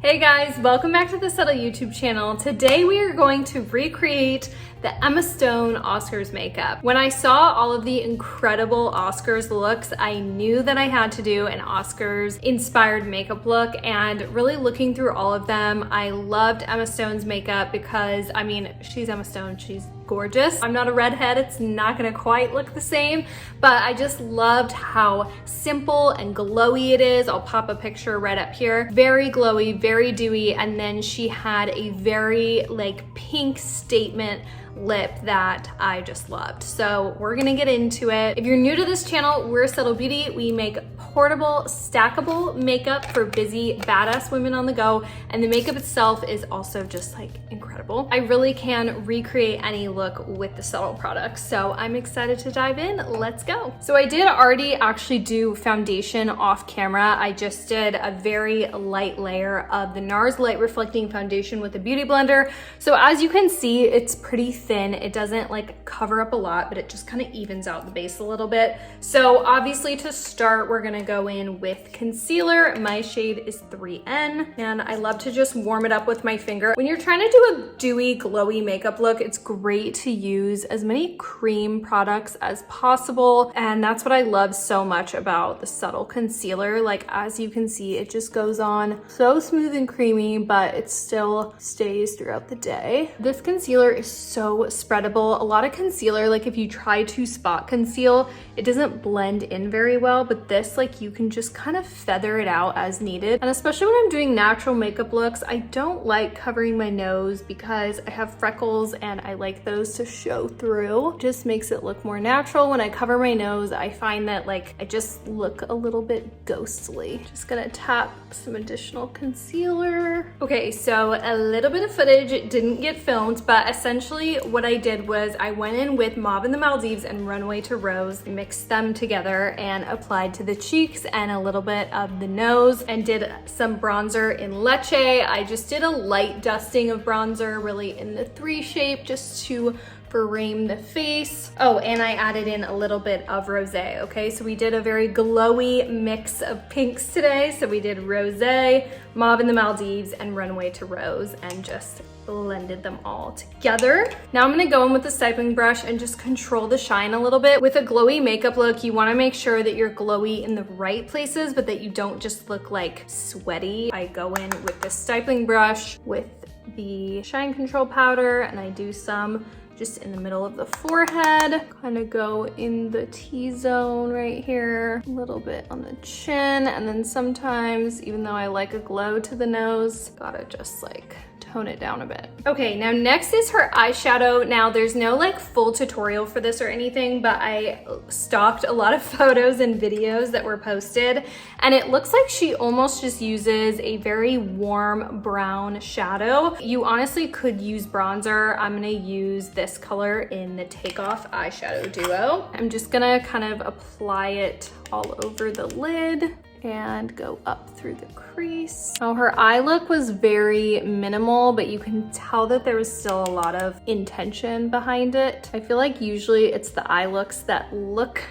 Hey guys, welcome back to the Subtl YouTube channel. Today we are going to recreate the Emma Stone Oscars makeup. When I saw all of the incredible Oscars looks, I knew that I had to do an Oscars inspired makeup look, and really looking through all of them, I loved Emma Stone's makeup because, I mean, she's Emma Stone, she's gorgeous. I'm not a redhead, it's not gonna quite look the same, but I just loved how simple and glowy it is. I'll pop a picture right up here. Very glowy, very dewy, and then she had a very like pink statement lip that I just loved. So we're gonna get into it. If you're new to this channel, we're Subtl Beauty. We make portable, stackable makeup for busy, badass women on the go, and the makeup itself is also just like incredible. I really can recreate any look with the Subtl products, so I'm excited to dive in. Let's go. So I did already actually do foundation off camera. I just did a very light layer of the NARS Light Reflecting Foundation with a beauty blender. So as you can see, it's pretty thin. It doesn't like cover up a lot, but it just kind of evens out the base a little bit. So obviously to start, we're gonna go in with concealer. My shade is 3N, and I love to just warm it up with my finger. When you're trying to do a dewy, glowy makeup look, it's great to use as many cream products as possible. And that's what I love so much about the Subtl concealer. Like, as you can see, it just goes on so smooth and creamy, but it still stays throughout the day. This concealer is so spreadable. A lot of concealer, like if you try to spot conceal, it doesn't blend in very well, but this, like, you can just kind of feather it out as needed. And especially when I'm doing natural makeup looks, I don't like covering my nose because I have freckles and I like those to show through. It just makes it look more natural. When I cover my nose, I find that like I just look a little bit ghostly. Just gonna tap some additional concealer. Okay, so a little bit of footage, it didn't get filmed, but essentially what I did was I went in with Mauve in the Maldives and Runway to Rose, mixed them together and applied to the cheeks and a little bit of the nose, and did some bronzer in Leche. I just did a light dusting of bronzer, really in the 3 shape, just to frame the face. Oh, and I added in a little bit of rosé. Okay, so we did a very glowy mix of pinks today. So we did rosé, Mauve in the Maldives, and Runway to Rose, and just blended them all together. Now I'm gonna go in with the styling brush and just control the shine a little bit. With a glowy makeup look, you wanna make sure that you're glowy in the right places, but that you don't just look like sweaty. I go in with the styling brush with the shine control powder, and I do some just in the middle of the forehead, kind of go in the T-zone right here, a little bit on the chin, and then sometimes, even though I like a glow to the nose, gotta just like tone it down a bit. Okay, now next is her eyeshadow. Now there's no like full tutorial for this or anything, but I stalked a lot of photos and videos that were posted, and it looks like she almost just uses a very warm brown shadow. You honestly could use bronzer. I'm gonna use this color in the Takeoff Eyeshadow Duo. I'm just gonna kind of apply it all over the lid and go up through the crease. Now her eye look was very minimal, but you can tell that there was still a lot of intention behind it. I feel like usually it's the eye looks that look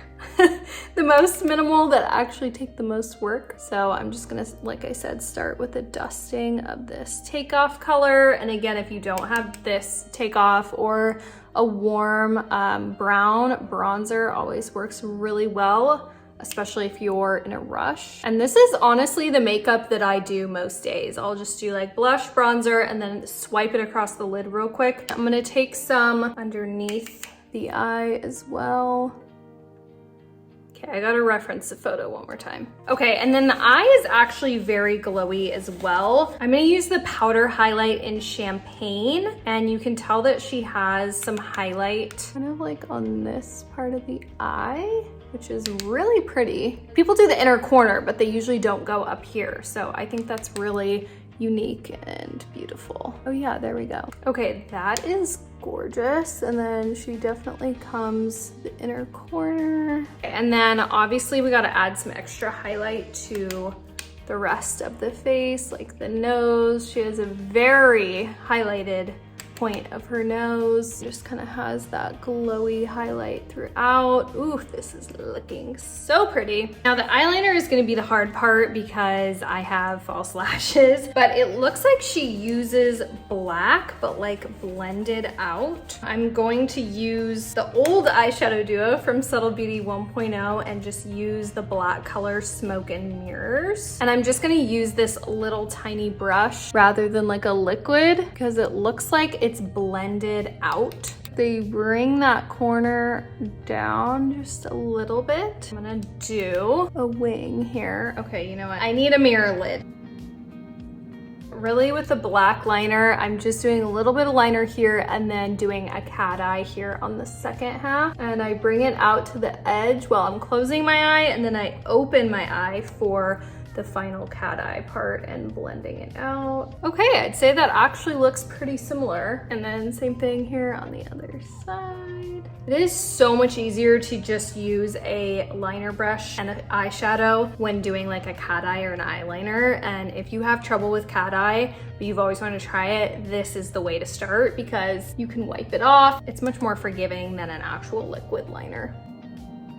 the most minimal that actually take the most work. So I'm just gonna, like I said, start with a dusting of this Takeoff color. And again, if you don't have this Takeoff or a warm brown, bronzer always works really well, especially if you're in a rush. And this is honestly the makeup that I do most days. I'll just do like blush, bronzer, and then swipe it across the lid real quick. I'm gonna take some underneath the eye as well. Okay, I gotta reference the photo one more time. Okay, and then the eye is actually very glowy as well. I'm gonna use the powder highlight in Champagne, and you can tell that she has some highlight kind of like on this part of the eye, which is really pretty. People do the inner corner, but they usually don't go up here. So I think that's really unique and beautiful. Oh yeah, there we go. Okay, that is gorgeous. And then she definitely comes the inner corner. And then obviously we gotta add some extra highlight to the rest of the face, like the nose. She has a very highlighted point of her nose. Just kind of has that glowy highlight throughout. Ooh, this is looking so pretty. Now the eyeliner is gonna be the hard part because I have false lashes, but it looks like she uses black, but like blended out. I'm going to use the old eyeshadow duo from Subtle Beauty 1.0 and just use the black color Smoke and Mirrors. And I'm just gonna use this little tiny brush rather than like a liquid because it looks like it's blended out. They bring that corner down just a little bit. I'm gonna do a wing here. Okay, you know what? I need a mirror lid. Really with the black liner, I'm just doing a little bit of liner here and then doing a cat eye here on the second half. And I bring it out to the edge while I'm closing my eye, and then I open my eye for the final cat eye part and blending it out. Okay, I'd say that actually looks pretty similar. And then same thing here on the other side. It is so much easier to just use a liner brush and an eyeshadow when doing like a cat eye or an eyeliner. And if you have trouble with cat eye, but you've always wanted to try it, this is the way to start because you can wipe it off. It's much more forgiving than an actual liquid liner.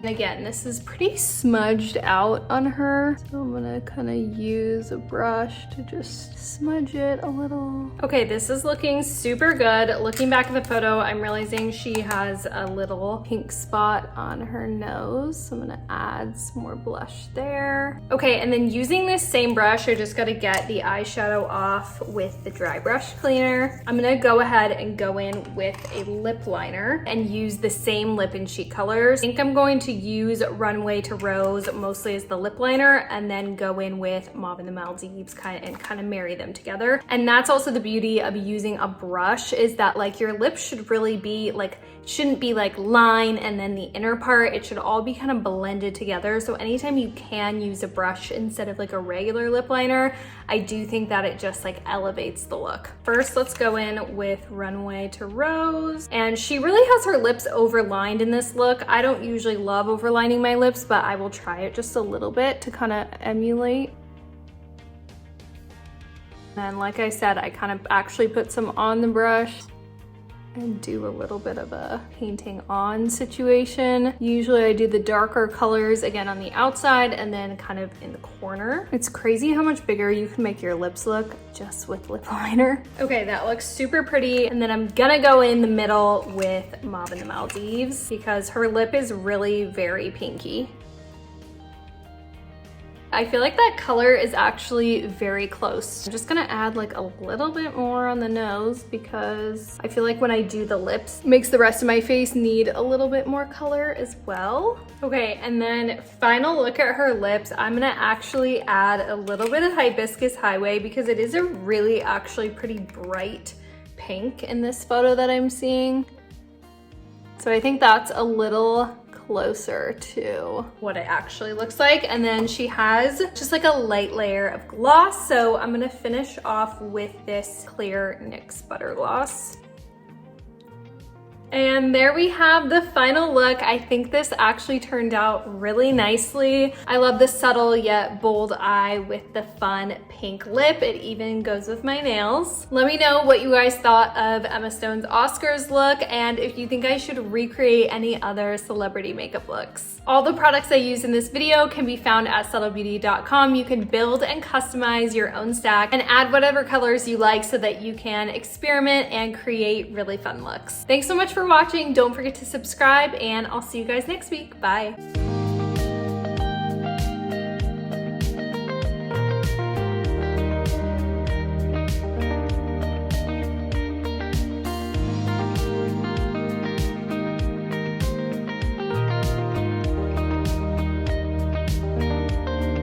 And again, this is pretty smudged out on her. So I'm gonna kind of use a brush to just smudge it a little. Okay, this is looking super good. Looking back at the photo, I'm realizing she has a little pink spot on her nose. So I'm gonna add some more blush there. Okay, and then using this same brush, I just gotta get the eyeshadow off with the dry brush cleaner. I'm gonna go ahead and go in with a lip liner and use the same lip and cheek colors. I think I'm going to use Runway to Rose mostly as the lip liner and then go in with Mauve in the Maldives kind of marry them together. And that's also the beauty of using a brush, is that like your lips should really be like, shouldn't be like line and then the inner part, it should all be kind of blended together. So anytime you can use a brush instead of like a regular lip liner, I do think that it just like elevates the look. First, let's go in with Runway to Rose. And she really has her lips overlined in this look. I don't usually love overlining my lips, but I will try it just a little bit to kind of emulate. And like I said, I kind of actually put some on the brush and do a little bit of a painting on situation. Usually I do the darker colors again on the outside and then kind of in the corner. It's crazy how much bigger you can make your lips look just with lip liner. Okay, that looks super pretty. And then I'm gonna go in the middle with Mauve in the Maldives because her lip is really very pinky. I feel like that color is actually very close. I'm just gonna add like a little bit more on the nose because I feel like when I do the lips, it makes the rest of my face need a little bit more color as well. Okay, and then final look at her lips. I'm gonna actually add a little bit of Hibiscus Highway because it is a really actually pretty bright pink in this photo that I'm seeing. So I think that's a little closer to what it actually looks like. And then she has just like a light layer of gloss. So I'm gonna finish off with this clear NYX Butter Gloss. And there we have the final look. I think this actually turned out really nicely. I love the subtle yet bold eye with the fun pink lip. It even goes with my nails. Let me know what you guys thought of Emma Stone's Oscars look and if you think I should recreate any other celebrity makeup looks. All the products I use in this video can be found at subtlebeauty.com. You can build and customize your own stack and add whatever colors you like so that you can experiment and create really fun looks. Thanks so much for watching. Don't forget to subscribe and I'll see you guys next week. Bye.